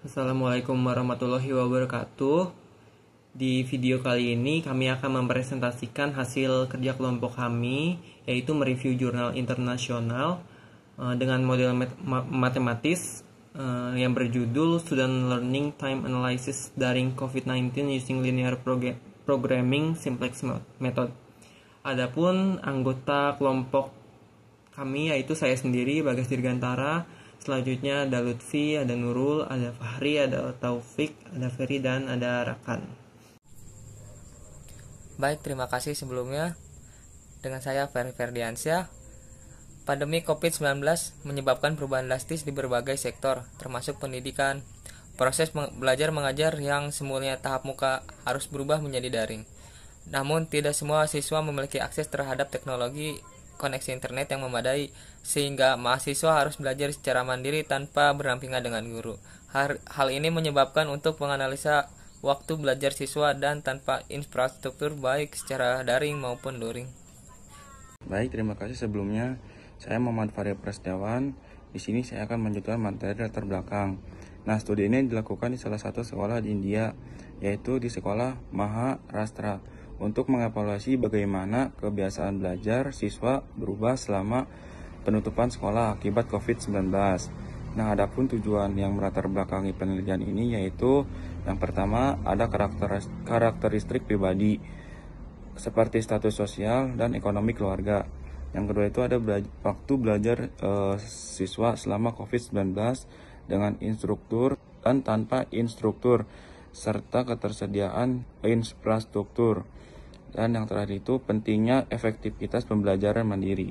Assalamualaikum warahmatullahi wabarakatuh. Di video kali ini kami akan mempresentasikan hasil kerja kelompok kami, yaitu mereview jurnal internasional dengan model matematis yang berjudul Student Learning Time Analysis During COVID-19 Using Linear Programming Simplex Method. Adapun anggota kelompok kami yaitu saya sendiri, Bagas Dirgantara. Selanjutnya ada Lutfi, ada Nurul, ada Fahri, ada Taufik, ada Ferry, dan ada Rakan. Baik, terima kasih sebelumnya. Dengan saya Ferry Ferdiansyah. Pandemi COVID-19 menyebabkan perubahan drastis di berbagai sektor, termasuk pendidikan. Proses belajar mengajar yang semulanya tahap muka harus berubah menjadi daring. Namun, tidak semua siswa memiliki akses terhadap teknologi koneksi internet yang memadai, sehingga mahasiswa harus belajar secara mandiri tanpa berdampingan dengan guru. Hal ini menyebabkan untuk menganalisa waktu belajar siswa dan tanpa infrastruktur baik secara daring maupun luring. Baik, terima kasih sebelumnya. Saya Muhammad Farid Prasetyawan. Di sini saya akan melanjutkan materi latar belakang. Nah, studi ini dilakukan di salah satu sekolah di India, yaitu di sekolah Maharashtra, untuk mengevaluasi bagaimana kebiasaan belajar siswa berubah selama penutupan sekolah akibat COVID-19. Nah, adapun tujuan yang melatar belakangi penelitian ini yaitu yang pertama ada karakteristik pribadi seperti status sosial dan ekonomi keluarga. Yang kedua itu ada waktu belajar siswa selama COVID-19 dengan instruktur dan tanpa instruktur, serta ketersediaan infrastruktur. Dan yang terakhir itu pentingnya efektivitas pembelajaran mandiri.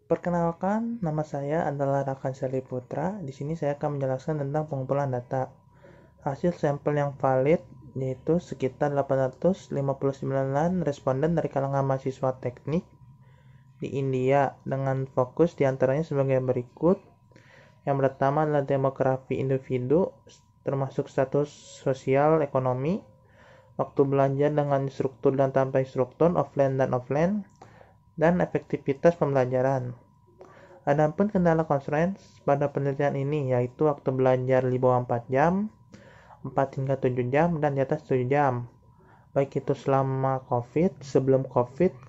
Perkenalkan, nama saya adalah Rakan Seli Putra. Di sini saya akan menjelaskan tentang pengumpulan data. Hasil sampel yang valid yaitu sekitar 859 responden dari kalangan mahasiswa teknik di India dengan fokus diantaranya sebagai berikut. Yang pertama adalah demografi individu, termasuk status sosial ekonomi, waktu belajar dengan instruktur dan tanpa instruktur, offline dan offline, dan efektivitas pembelajaran. Adapun kendala constraints pada penelitian ini yaitu waktu belajar di bawah 4 jam, 4 hingga 7 jam, dan di atas 7 jam. Baik itu selama COVID, sebelum COVID,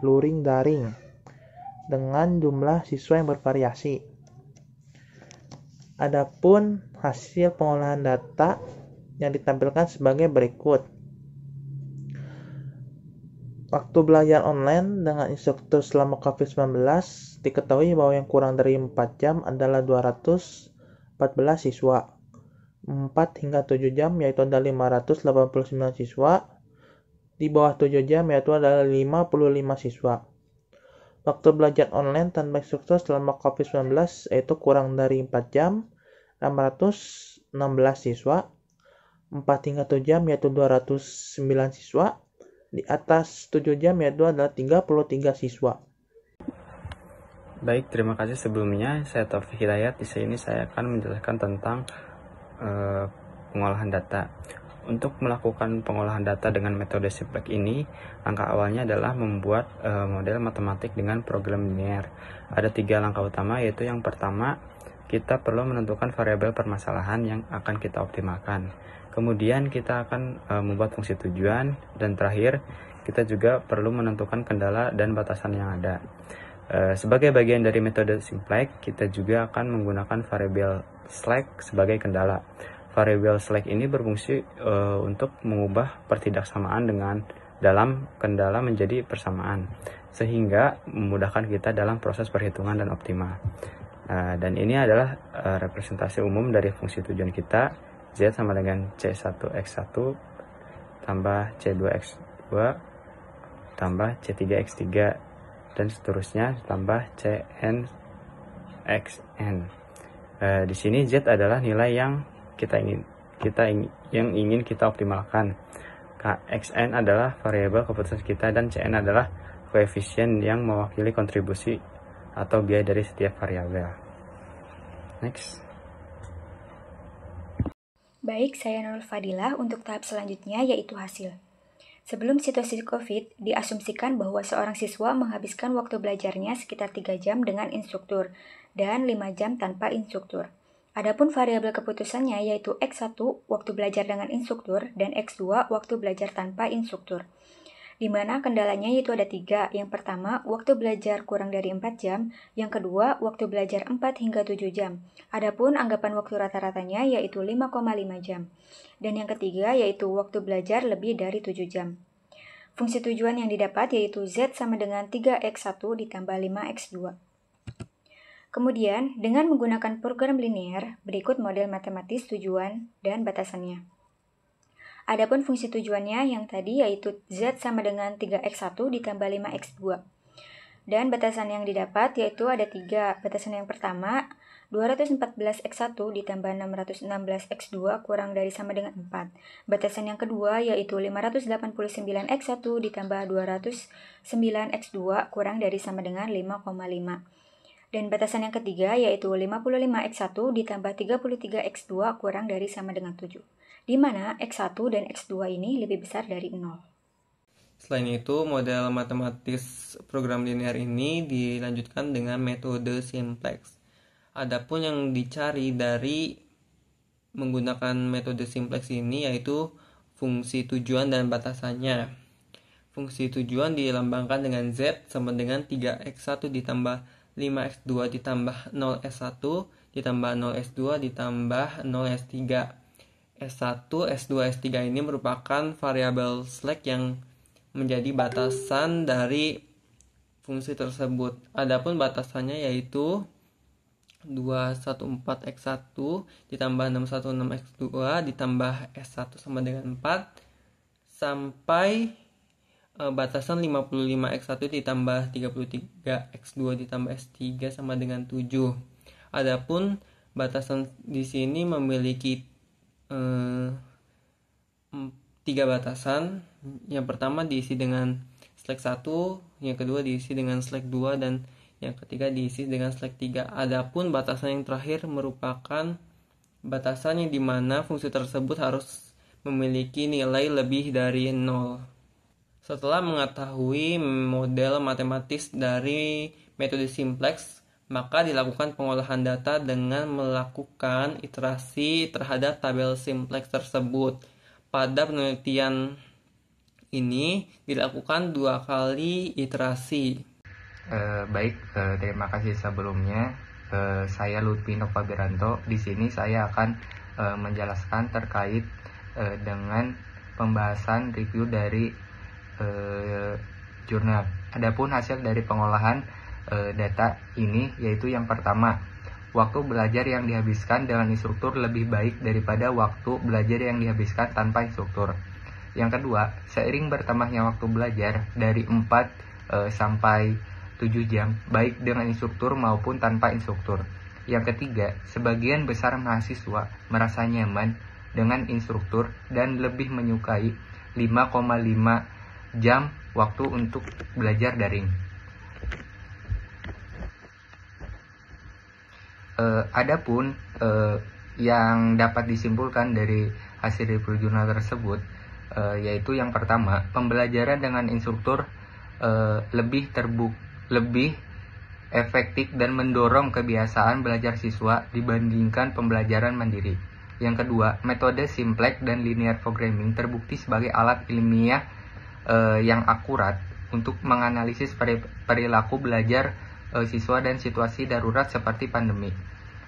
luring, daring, dengan jumlah siswa yang bervariasi. Adapun hasil pengolahan data yang ditampilkan sebagai berikut. Waktu belajar online dengan instruktur selama COVID-19 diketahui bahwa yang kurang dari 4 jam adalah 214 siswa. 4 hingga 7 jam yaitu ada 589 siswa. Di bawah 7 jam yaitu adalah 55 siswa. Waktu belajar online tanpa instruktur selama COVID-19 yaitu kurang dari 4 jam 616 siswa. 4 hingga 7 jam yaitu 209 siswa. Di atas 7 jam yaitu adalah 33 siswa. Baik, terima kasih sebelumnya. Saya Taufik Hidayat. Di sini saya akan menjelaskan tentang pengolahan data. Untuk melakukan pengolahan data dengan metode simplex ini, langkah awalnya adalah membuat model matematik dengan program linear. Ada 3 langkah utama, yaitu yang pertama, kita perlu menentukan variabel permasalahan yang akan kita optimalkan. Kemudian kita akan membuat fungsi tujuan, dan terakhir kita juga perlu menentukan kendala dan batasan yang ada. Sebagai bagian dari metode simplex, kita juga akan menggunakan variabel slack sebagai kendala. Variabel slack ini berfungsi untuk mengubah pertidaksamaan dengan dalam kendala menjadi persamaan, sehingga memudahkan kita dalam proses perhitungan dan optimal. Dan ini adalah representasi umum dari fungsi tujuan kita. Z sama dengan C1x1 tambah C2x2 tambah C3x3 dan seterusnya tambah Cnxn. Di sini Z adalah nilai yang ingin kita optimalkan. Xn adalah variabel keputusan kita dan Cn adalah koefisien yang mewakili kontribusi atau biaya dari setiap variabel. Next. Baik, saya Nurul Fadilah untuk tahap selanjutnya yaitu hasil. Sebelum situasi COVID, diasumsikan bahwa seorang siswa menghabiskan waktu belajarnya sekitar 3 jam dengan instruktur dan 5 jam tanpa instruktur. Adapun variabel keputusannya yaitu X1 waktu belajar dengan instruktur dan X2 waktu belajar tanpa instruktur. Di mana kendalanya yaitu ada 3. Yang pertama, waktu belajar kurang dari 4 jam. Yang kedua, waktu belajar 4 hingga 7 jam. Adapun anggapan waktu rata-ratanya yaitu 5,5 jam. Dan yang ketiga yaitu waktu belajar lebih dari 7 jam. Fungsi tujuan yang didapat yaitu Z sama dengan 3X1 ditambah 5X2. Kemudian, dengan menggunakan program linear, berikut model matematis tujuan dan batasannya. Adapun fungsi tujuannya yang tadi yaitu Z sama dengan 3X1 ditambah 5X2. Dan batasan yang didapat yaitu ada 3. Batasan yang pertama, 214X1 ditambah 616X2 kurang dari sama dengan 4. Batasan yang kedua yaitu 589X1 ditambah 209X2 kurang dari sama dengan 5,5. Dan batasan yang ketiga yaitu 55X1 ditambah 33X2 kurang dari sama dengan 7. Di mana X1 dan X2 ini lebih besar dari 0. Selain itu, model matematis program linear ini dilanjutkan dengan metode simplex. Adapun yang dicari dari menggunakan metode simplex ini yaitu fungsi tujuan dan batasannya. Fungsi tujuan dilambangkan dengan Z sama dengan 3X1 ditambah 5X2 ditambah 0S1 ditambah 0S2 ditambah 0S3. S1, S2, S3 ini merupakan variabel slack yang menjadi batasan dari fungsi tersebut. Adapun batasannya yaitu 214X1 ditambah 616X2 ditambah S1 sama dengan 4 sampai batasan 55X1 ditambah 33X2 ditambah S3 sama dengan 7. Adapun batasan di sini memiliki 3 batasan. Yang pertama diisi dengan slack 1, yang kedua diisi dengan slack 2, dan yang ketiga diisi dengan slack 3. Adapun batasan yang terakhir merupakan batasan yang dimana fungsi tersebut harus memiliki nilai lebih dari 0. Setelah mengetahui model matematis dari metode simplex, maka dilakukan pengolahan data dengan melakukan iterasi terhadap tabel simplex tersebut. Pada penelitian ini dilakukan 2 kali iterasi. Terima kasih sebelumnya. Saya Lutfi Nova Biranto. Di sini saya akan menjelaskan terkait dengan pembahasan review dari jurnal. Adapun hasil dari pengolahan data ini yaitu yang pertama, waktu belajar yang dihabiskan dengan instruktur lebih baik daripada waktu belajar yang dihabiskan tanpa instruktur. Yang kedua, seiring bertambahnya waktu belajar dari 4 sampai 7 jam baik dengan instruktur maupun tanpa instruktur. Yang ketiga, sebagian besar mahasiswa merasa nyaman dengan instruktur dan lebih menyukai 5,5 jam waktu untuk belajar daring. Adapun yang dapat disimpulkan dari hasil review jurnal tersebut yaitu yang pertama, pembelajaran dengan instruktur lebih efektif dan mendorong kebiasaan belajar siswa dibandingkan pembelajaran mandiri. Yang kedua, metode simplex dan linear programming terbukti sebagai alat ilmiah yang akurat untuk menganalisis perilaku belajar siswa dan situasi darurat seperti pandemi.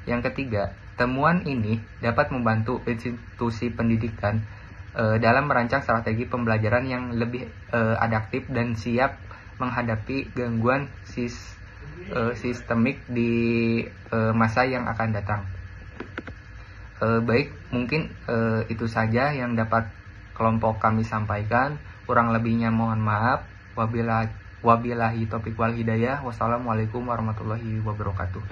Yang ketiga, temuan ini dapat membantu institusi pendidikan dalam merancang strategi pembelajaran yang lebih adaptif dan siap menghadapi gangguan sistemik di masa yang akan datang. Baik, mungkin itu saja yang dapat kelompok kami sampaikan. Kurang lebihnya mohon maaf. Wabillahi taufiq wal hidayah. Wassalamualaikum warahmatullahi wabarakatuh.